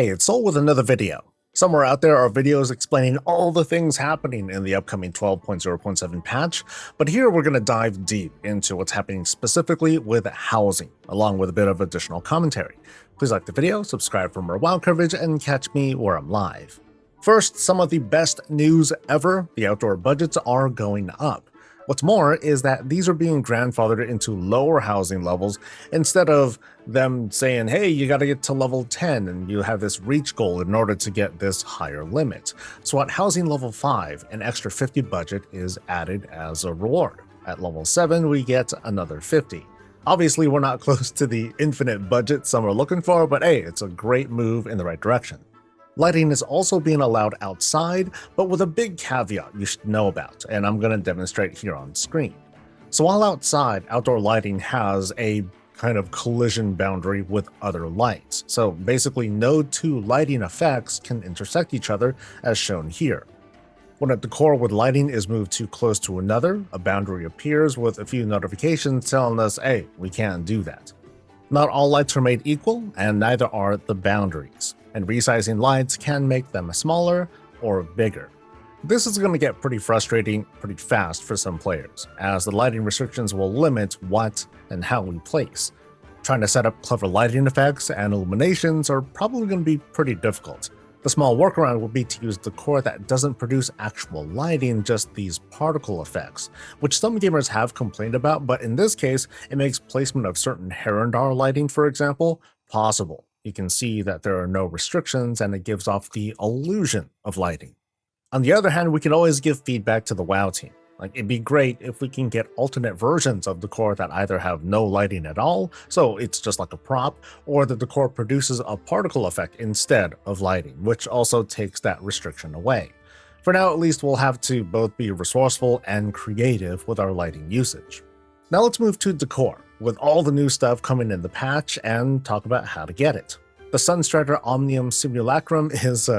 Hey, it's Soul with another video. Somewhere out there are videos explaining all the things happening in the upcoming 12.0.7 patch, but here we're going to dive deep into what's happening specifically with housing, along with a bit of additional commentary. Please like the video, subscribe for more WoW coverage, and catch me where I'm live. First, some of the best news ever: the outdoor budgets are going up. What's more is that these are being grandfathered into lower housing levels instead of them saying, hey, you got to get to level 10 and you have this reach goal in order to get this higher limit. So at housing level 5, an extra 50 budget is added as a reward. At level 7, we get another 50. Obviously, we're not close to the infinite budget some are looking for, but hey, it's a great move in the right direction. Lighting is also being allowed outside, but with a big caveat you should know about, and I'm going to demonstrate here on screen. So while outside, outdoor lighting has a kind of collision boundary with other lights. So basically no two lighting effects can intersect each other, as shown here. When a decor with lighting is moved too close to another, a boundary appears with a few notifications telling us, hey, we can't do that. Not all lights are made equal, and neither are the boundaries, and resizing lights can make them smaller or bigger. This is going to get pretty frustrating pretty fast for some players, as the lighting restrictions will limit what and how we place. Trying to set up clever lighting effects and illuminations are probably going to be pretty difficult. The small workaround would be to use decor that doesn't produce actual lighting, just these particle effects, which some gamers have complained about, but in this case, it makes placement of certain Herondar lighting, for example, possible. You can see that there are no restrictions and it gives off the illusion of lighting. On the other hand, we can always give feedback to the WoW team. Like, it'd be great if we can get alternate versions of decor that either have no lighting at all, so it's just like a prop, or the decor produces a particle effect instead of lighting, which also takes that restriction away. For now, at least, we'll have to both be resourceful and creative with our lighting usage. Now let's move to decor, with all the new stuff coming in the patch, and talk about how to get it. The Sunstrider Omnium Simulacrum is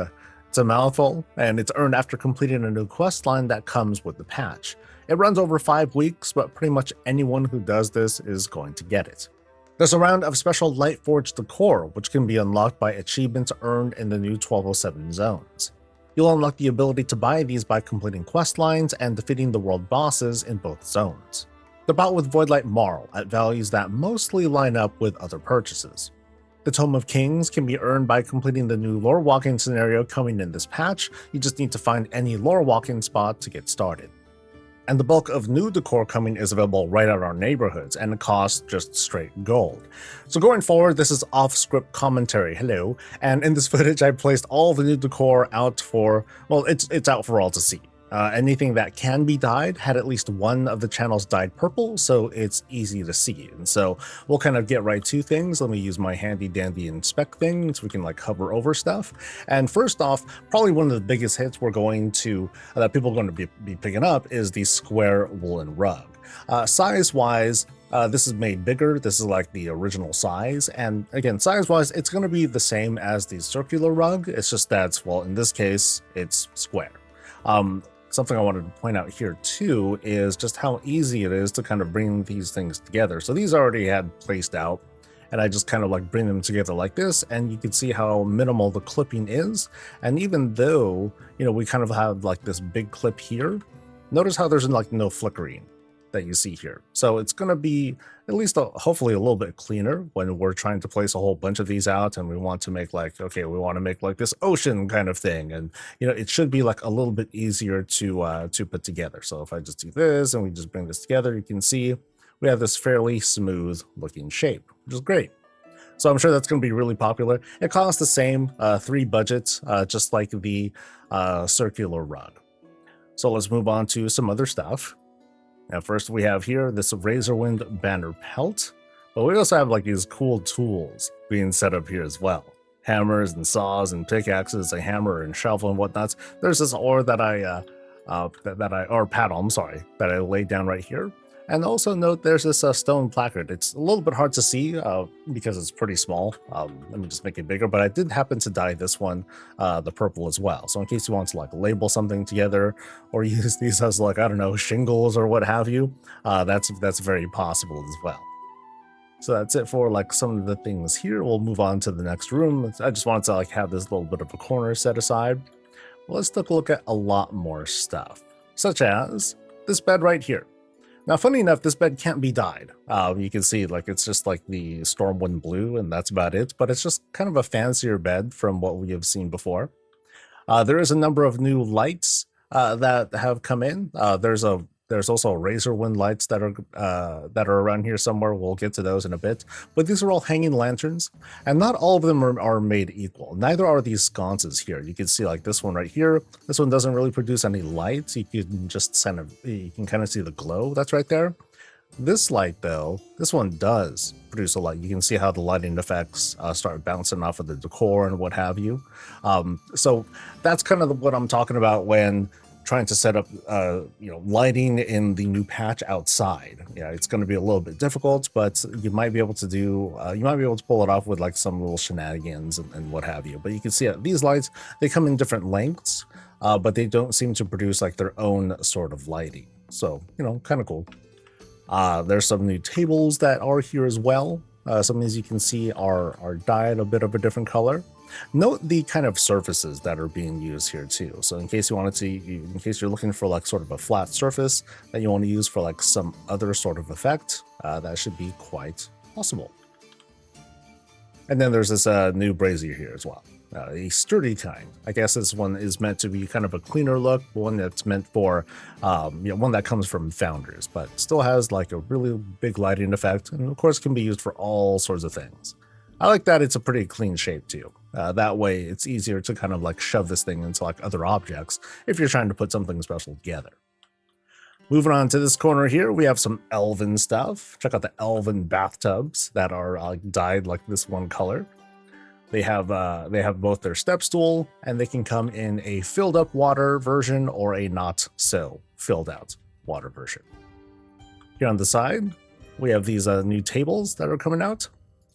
it's a mouthful, and it's earned after completing a new questline that comes with the patch. It runs over 5 weeks, but pretty much anyone who does this is going to get it. There's a round of special Lightforged decor, which can be unlocked by achievements earned in the new 1207 zones. You'll unlock the ability to buy these by completing questlines and defeating the world bosses in both zones. They're bought with Voidlight Marl at values that mostly line up with other purchases. The Tome of Kings can be earned by completing the new lore walking scenario coming in this patch. You just need to find any lore walking spot to get started. And the bulk of new decor coming is available right at our neighborhoods, and it costs just straight gold. So going forward, this is off-script commentary, hello, and in this footage I placed all the new decor out for, well, it's out for all to see. Anything that can be dyed had at least one of the channels dyed purple, so it's easy to see. And so we'll kind of get right to things. Let me use my handy dandy inspect thing so we can like hover over stuff. And first off, probably one of the biggest hits we're going to, that people are going to be picking up is the square woolen rug. Size-wise, this is made bigger. This is like the original size. And again, size-wise, it's going to be the same as the circular rug. It's just that, well, in this case, it's square. Something I wanted to point out here too is just how easy it is to kind of bring these things together. So these already had placed out, and I just kind of like bring them together like this, and you can see how minimal the clipping is. And even though, you know, we kind of have like this big clip here, notice how there's like no flickering that you see here. So it's going to be at least hopefully a little bit cleaner when we're trying to place a whole bunch of these out and we want to make like, okay, we want to make like this ocean kind of thing. And, you know, it should be like a little bit easier to put together. So if I just do this and we just bring this together, you can see we have this fairly smooth looking shape, which is great. So I'm sure that's going to be really popular. It costs the same 3 budgets, just like the circular rug. So let's move on to some other stuff. Now, first we have here this Razorwind banner pelt, but we also have like these cool tools being set up here as well. Hammers and saws and pickaxes, a hammer and shovel and whatnot. There's this ore that paddle, I'm sorry, that I laid down right here. And also note there's this stone placard. It's a little bit hard to see because it's pretty small. Let me just make it bigger, but I did happen to dye this one the purple as well. So in case you want to like label something together or use these as like, I don't know, shingles or what have you, that's very possible as well. So that's it for like some of the things here. We'll move on to the next room. I just wanted to like have this little bit of a corner set aside. Well, let's take a look at a lot more stuff, such as this bed right here. Now, funny enough, this bed can't be dyed. You can see like it's just like the Stormwind blue, and that's about it. But it's just kind of a fancier bed from what we have seen before. There is a number of new lights that have come in. There's also Razorwind lights that are around here somewhere. We'll get to those in a bit. But these are all hanging lanterns, and not all of them are made equal. Neither are these sconces here. You can see like this one right here. This one doesn't really produce any light. You can just kind of see the glow that's right there. This light though, this one does produce a light. You can see how the lighting effects start bouncing off of the decor and what have you. So that's kind of what I'm talking about when trying to set up lighting in the new patch outside. Yeah, it's going to be a little bit difficult, but you might be able to pull it off with like some little shenanigans and what have you. But you can see these lights, they come in different lengths, but they don't seem to produce like their own sort of lighting. So, kind of cool. There's some new tables that are here as well. Some of these you can see are dyed a bit of a different color. Note the kind of surfaces that are being used here too. So in case you're looking for like sort of a flat surface that you want to use for like some other sort of effect, that should be quite possible. And then there's this new brazier here as well. A sturdy kind. I guess this one is meant to be kind of a cleaner look, one that's meant for, one that comes from founders, but still has like a really big lighting effect, and of course can be used for all sorts of things. I like that it's a pretty clean shape too. That way it's easier to kind of like shove this thing into like other objects if you're trying to put something special together. Moving on to this corner here, we have some elven stuff. Check out the elven bathtubs that are dyed like this one color. They have both their step stool, and they can come in a filled up water version or a not so filled out water version. Here on the side, we have these new tables that are coming out.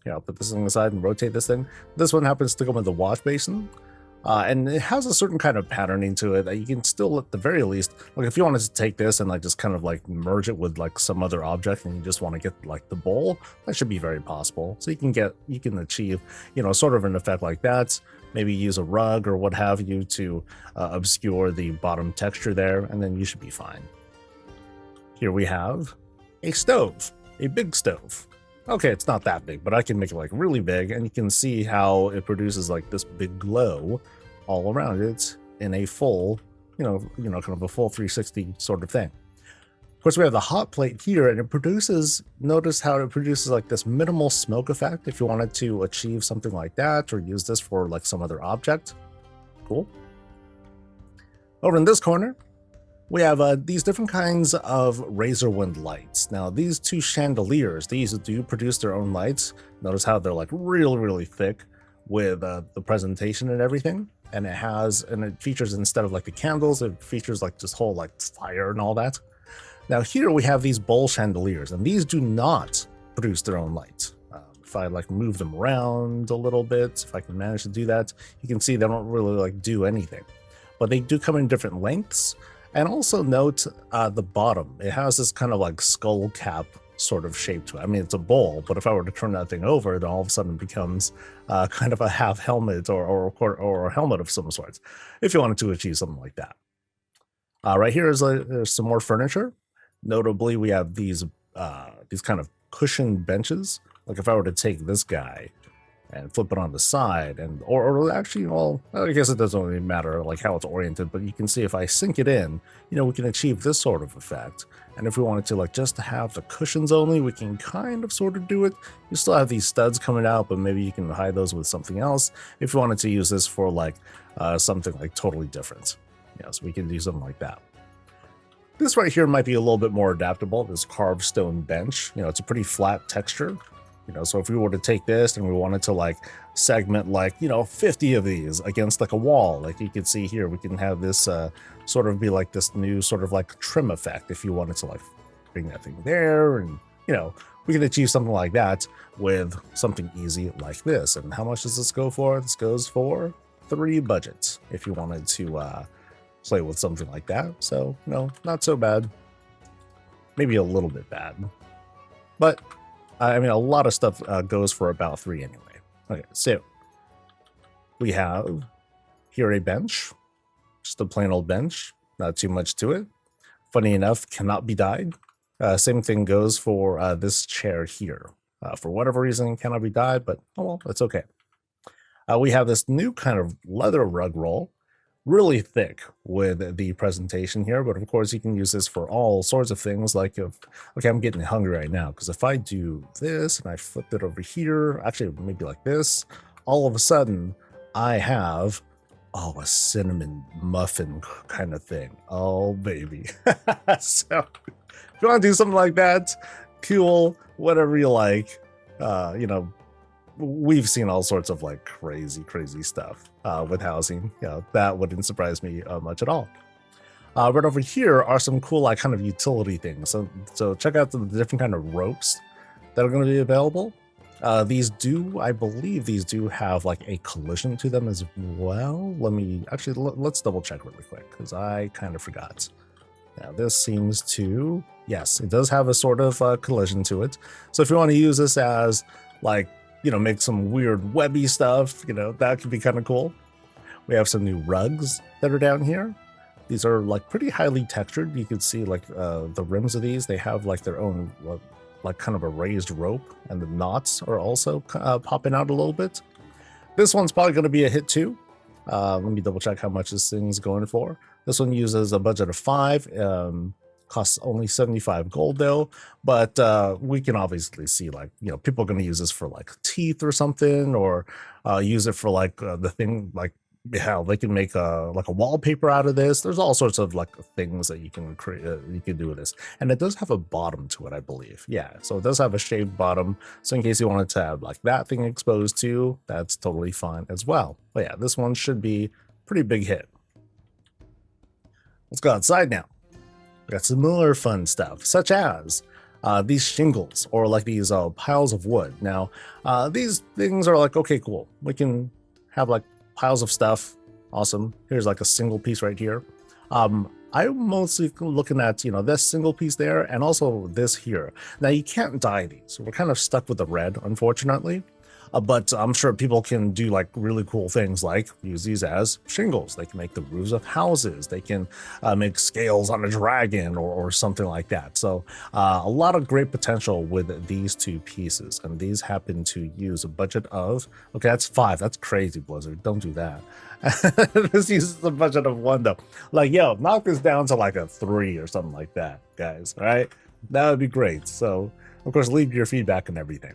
Here, I'll put this on the side and rotate this thing. This one happens to come with the wash basin. And it has a certain kind of patterning to it that you can still, at the very least, like if you wanted to take this and like just kind of like merge it with like some other object and you just want to get like the bowl, that should be very possible. So you can achieve, sort of an effect like that. Maybe use a rug or what have you to obscure the bottom texture there, and then you should be fine. Here we have a stove, a big stove. Okay, it's not that big, but I can make it like really big, and you can see how it produces like this big glow all around it in a full, kind of a full 360 sort of thing. Of course, we have the hot plate here, and notice how it produces like this minimal smoke effect if you wanted to achieve something like that or use this for like some other object. Cool. Over in this corner, we have these different kinds of Razorwind lights. Now, these two chandeliers, these do produce their own lights. Notice how they're like really, really thick with the presentation and everything. And it features, instead of like the candles, it features like this whole like fire and all that. Now here we have these bowl chandeliers, and these do not produce their own light. If I like move them around a little bit, if I can manage to do that, you can see they don't really like do anything. But they do come in different lengths. And also note the bottom. It has this kind of like skull cap sort of shape to it. I mean, it's a bowl, but if I were to turn that thing over, then all of a sudden it becomes kind of a half helmet or a helmet of some sort, if you wanted to achieve something like that. Right here is there's some more furniture. Notably, we have these kind of cushioned benches. Like if I were to take this guy and flip it on the side, or actually, well, I guess it doesn't really matter like how it's oriented, but you can see if I sink it in, we can achieve this sort of effect. And if we wanted to like just have the cushions only, we can kind of sort of do it. You still have these studs coming out, but maybe you can hide those with something else if you wanted to use this for like something like totally different. So we can do something like that. This right here might be a little bit more adaptable, this carved stone bench. It's a pretty flat texture. So if we were to take this and we wanted to like segment like, 50 of these against like a wall, like you can see here, we can have this sort of be like this new sort of like trim effect if you wanted to like bring that thing there. And, we can achieve something like that with something easy like this. And how much does this go for? This goes for 3 budgets if you wanted to play with something like that. So, not so bad. Maybe a little bit bad. But I mean, a lot of stuff goes for about 3 anyway. Okay, so we have here a bench, just a plain old bench, not too much to it. Funny enough, cannot be dyed. Same thing goes for this chair here. For whatever reason, cannot be dyed, but oh well, that's okay. We have this new kind of leather rug roll, really thick with the presentation here, but of course you can use this for all sorts of things. Like if, okay, I'm getting hungry right now, because if I do this and I flip it over here, actually maybe like this, all of a sudden I have, oh, a cinnamon muffin kind of thing. Oh, baby. So if you want to do something like that, cool, whatever you like. You know, we've seen all sorts of like crazy stuff with housing. You know, that wouldn't surprise me much at all. Right over here are some cool like kind of utility things. So check out the different kind of ropes that are going to be available. These do, I believe these do have like a collision to them as well. Let me actually, let's double check really quick, because I kind of forgot. Now this seems to, yes, it does have a sort of collision to it. So if you want to use this as like, you know, make some weird webby stuff, you know, that could be kind of cool. We have some new rugs that are down here. These are like pretty highly textured. You can see like the rims of these, they have like their own like kind of a raised rope, and the knots are also popping out a little bit. This one's probably going to be a hit too. Let me double check how much this thing's going for. This one uses a budget of 5, costs only 75 gold though, but we can obviously see like, you know, people are going to use this for like teeth or something, or use it for like the thing like how they can make a like a wallpaper out of this. There's all sorts of like things that you can create, you can do with this, and it does have a bottom to it, I believe. Yeah, so it does have a shaved bottom, so in case you wanted to have like that thing exposed too, that's totally fine as well. But yeah, this one should be pretty big hit. Let's go outside now. We got some more fun stuff, such as these shingles, or like these piles of wood. Now, these things are like, okay, cool. We can have like piles of stuff. Awesome. Here's like a single piece right here. I'm mostly looking at, you know, this single piece there, and also this here. Now, you can't dye these, so we're kind of stuck with the red, unfortunately. But I'm sure people can do like really cool things, like use these as shingles. They can make the roofs of houses. They can make scales on a dragon or something like that. So a lot of great potential with these two pieces. And these happen to use a budget of, okay, that's 5. That's crazy, Blizzard. Don't do that. This uses a budget of 1 though. Like, yo, knock this down to like a 3 or something like that, guys. All right, that would be great. So of course, leave your feedback and everything.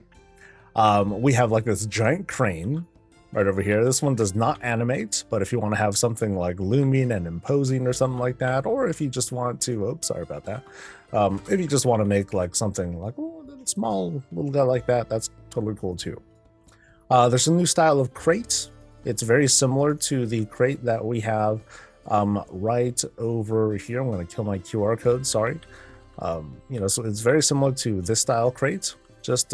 We have like this giant crane right over here. This one does not animate, but if you want to have something like looming and imposing or something like that, or if you just want to, oops, sorry about that. If you just want to make like something like, oh, a little small little guy like that, that's totally cool too. There's a new style of crate. It's very similar to the crate that we have right over here. I'm going to kill my QR code, sorry. You know, so it's very similar to this style crate, just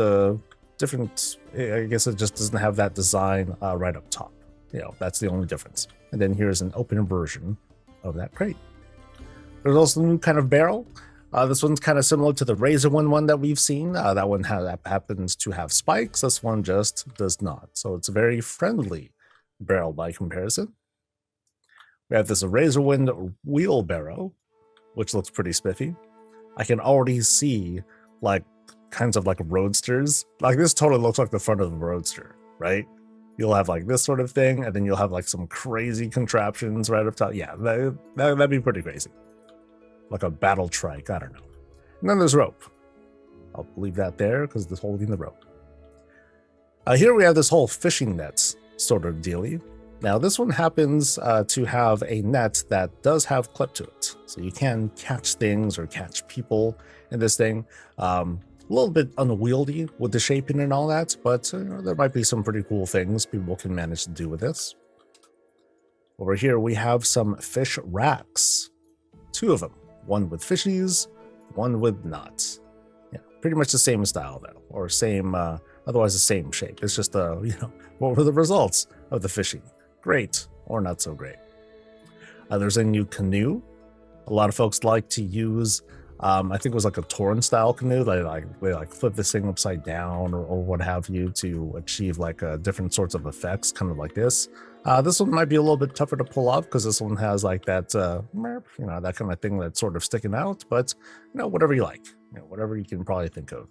different. I guess it just doesn't have that design right up top. You know, that's the only difference. And then here's an open version of that crate. There's also a new kind of barrel. This one's kind of similar to the Razor one that we've seen. That one happens to have spikes. This one just does not. So it's a very friendly barrel by comparison. We have this Razorwind wheelbarrow, which looks pretty spiffy. I can already see like kinds of like roadsters. Like this totally looks like the front of a roadster, right? You'll have like this sort of thing, and then you'll have like some crazy contraptions right up top. Yeah, that'd be pretty crazy. Like a battle trike, I don't know. And then there's rope. I'll leave that there because it's holding the rope. Here we have this whole fishing nets sort of dealie. Now this one happens to have a net that does have clip to it. So you can catch things or catch people in this thing. A little bit unwieldy with the shaping and all that, but you know, there might be some pretty cool things people can manage to do with this. Over here we have some fish racks. 2 of them. One with fishies, one with knots. Yeah, pretty much the same style though, or same, otherwise the same shape. It's just, you know, what were the results of the fishing? Great, or not so great. There's a new canoe. A lot of folks like to use I think it was like a Torrent style canoe. They like flip this thing upside down or what have you to achieve like different sorts of effects, kind of like this. This one might be a little bit tougher to pull off because this one has like that, that kind of thing that's sort of sticking out. But whatever you like, whatever you can probably think of.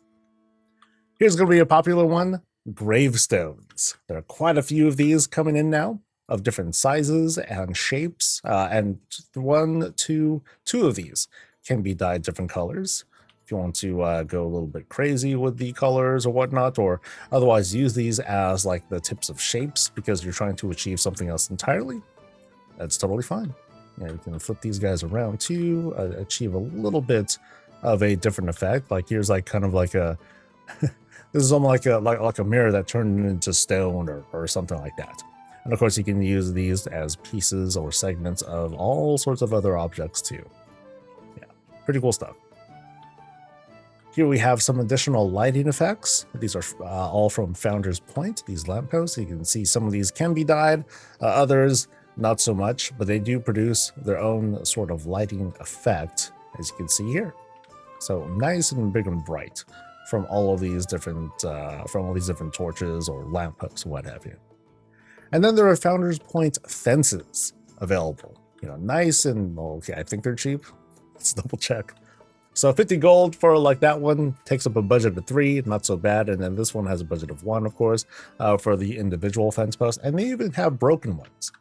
Here's going to be a popular one: gravestones. There are quite a few of these coming in now, of different sizes and shapes, and two of these can be dyed different colors. If you want to go a little bit crazy with the colors or whatnot, or otherwise use these as like the tips of shapes because you're trying to achieve something else entirely, that's totally fine. You can flip these guys around to achieve a little bit of a different effect. Like here's like kind of like a this is almost like a mirror that turned into stone or something like that. And of course you can use these as pieces or segments of all sorts of other objects too. Pretty cool stuff. Here we have some additional lighting effects. These are all from Founder's Point, these lampposts. You can see some of these can be dyed, others not so much, but they do produce their own sort of lighting effect, as you can see here. So nice and big and bright from all of these different torches or lampposts, what have you. And then there are Founder's Point fences available. Nice and okay. I think they're cheap. Let's double check. So 50 gold for like that one takes up a budget of 3, not so bad. And then this one has a budget of 1, of course, for the individual fence posts. And they even have broken ones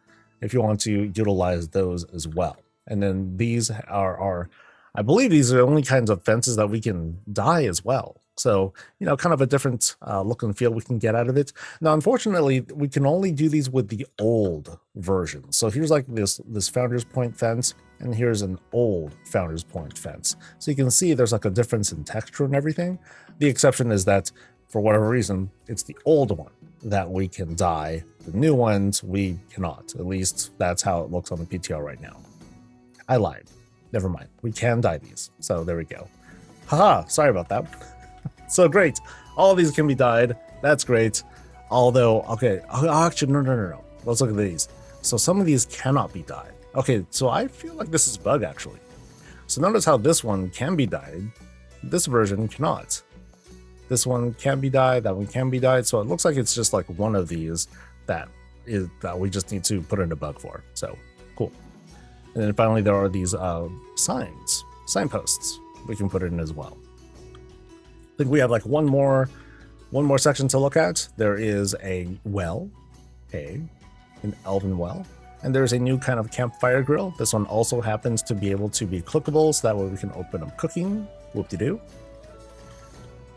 if you want to utilize those as well. And then these are I believe these are the only kinds of fences that we can dye as well. So, kind of a different look and feel we can get out of it. Now, unfortunately, we can only do these with the old version. So here's like this Founder's Point fence, and here's an old Founder's Point fence. So you can see there's like a difference in texture and everything. The exception is that for whatever reason, it's the old one that we can dye. The new ones we cannot. At least that's how it looks on the PTR right now. I lied. Never mind. We can dye these. So there we go. Haha, sorry about that. So great. All of these can be dyed. That's great. Although, okay, actually, no. Let's look at these. So some of these cannot be dyed. Okay, so I feel like this is a bug, actually. So notice how this one can be dyed. This version cannot. This one can be dyed. That one can be dyed. So it looks like it's just like one of these that we just need to put in a bug for. So, cool. And then finally, there are these signposts we can put in as well. I think we have like one more section to look at. There is a well, an elven well, and there's a new kind of campfire grill. This one also happens to be able to be clickable, so that way we can open up cooking. Whoop-de-doo.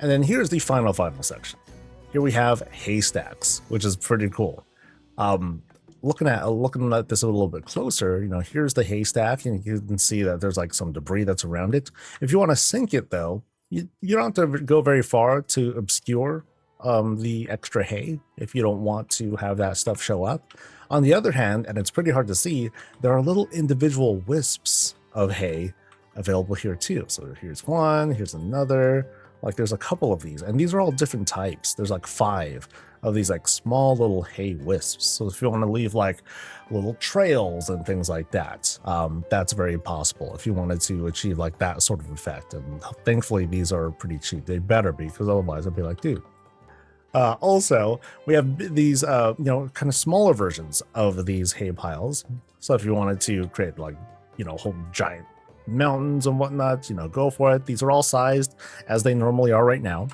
And then here's the final section. Here we have haystacks, which is pretty cool. Looking at this a little bit closer, here's the haystack, and you can see that there's like some debris that's around it. If you want to sink it though, you don't have to go very far to obscure the extra hay if you don't want to have that stuff show up. On the other hand, and it's pretty hard to see, there are little individual wisps of hay available here too. So here's one, here's another, like there's a couple of these, and these are all different types. There's like 5 of these like small little hay wisps. So if you want to leave like little trails and things like that, that's very possible if you wanted to achieve like that sort of effect. And thankfully these are pretty cheap. They better be, because otherwise I'd be like, dude. Also, we have these, kind of smaller versions of these hay piles. So if you wanted to create like, whole giant mountains and whatnot, go for it. These are all sized as they normally are right now.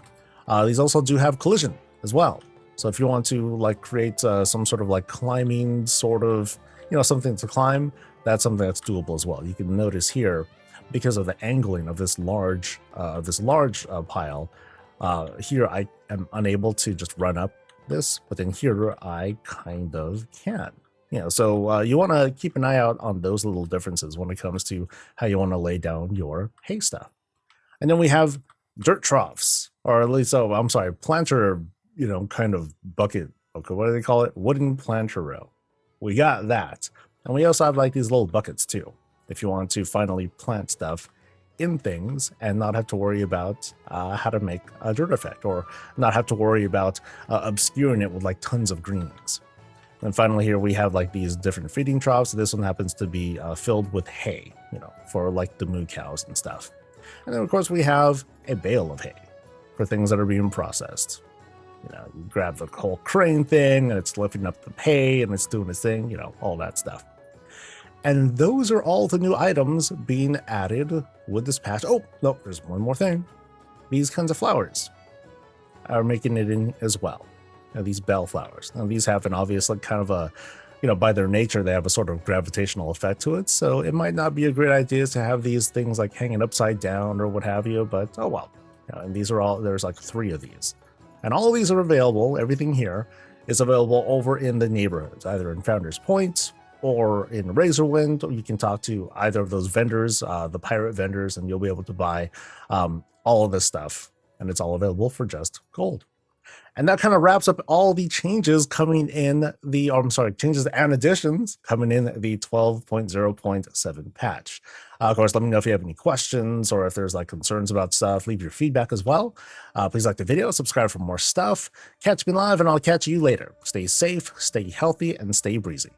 These also do have collision as well. So if you want to like create some sort of like climbing sort of, something to climb, that's something that's doable as well. You can notice here, because of the angling of this large pile, here I am unable to just run up this, but then here I kind of can. So you want to keep an eye out on those little differences when it comes to how you want to lay down your hay stuff. And then we have dirt troughs, or at least, planter, kind of bucket. Okay, what do they call it? Wooden planter row. We got that. And we also have like these little buckets too, if you want to finally plant stuff in things and not have to worry about how to make a dirt effect, or not have to worry about obscuring it with like tons of greens. And finally here we have like these different feeding troughs. This one happens to be filled with hay, for like the moo cows and stuff. And then of course we have a bale of hay for things that are being processed. You know, you grab the whole crane thing and it's lifting up the hay and it's doing its thing, you know, all that stuff. And those are all the new items being added with this patch. Oh, no, there's one more thing. These kinds of flowers are making it in as well. Now, these bell flowers. Now, these have an obvious, like, kind of a, you know, by their nature, they have a sort of gravitational effect to it. So it might not be a great idea to have these things like hanging upside down or what have you, but oh well. You know, and these are all, there's like 3 of these. And all of these are available, everything here is available over in the neighborhoods, either in Founders Point or in Razorwind. Or you can talk to either of those vendors, the pirate vendors, and you'll be able to buy all of this stuff. And it's all available for just gold. And that kind of wraps up all the changes coming in the, changes and additions coming in the 12.0.7 patch. Of course, let me know if you have any questions or if there's like concerns about stuff. Leave your feedback as well. Please like the video, subscribe for more stuff. Catch me live, and I'll catch you later. Stay safe, stay healthy, and stay breezy.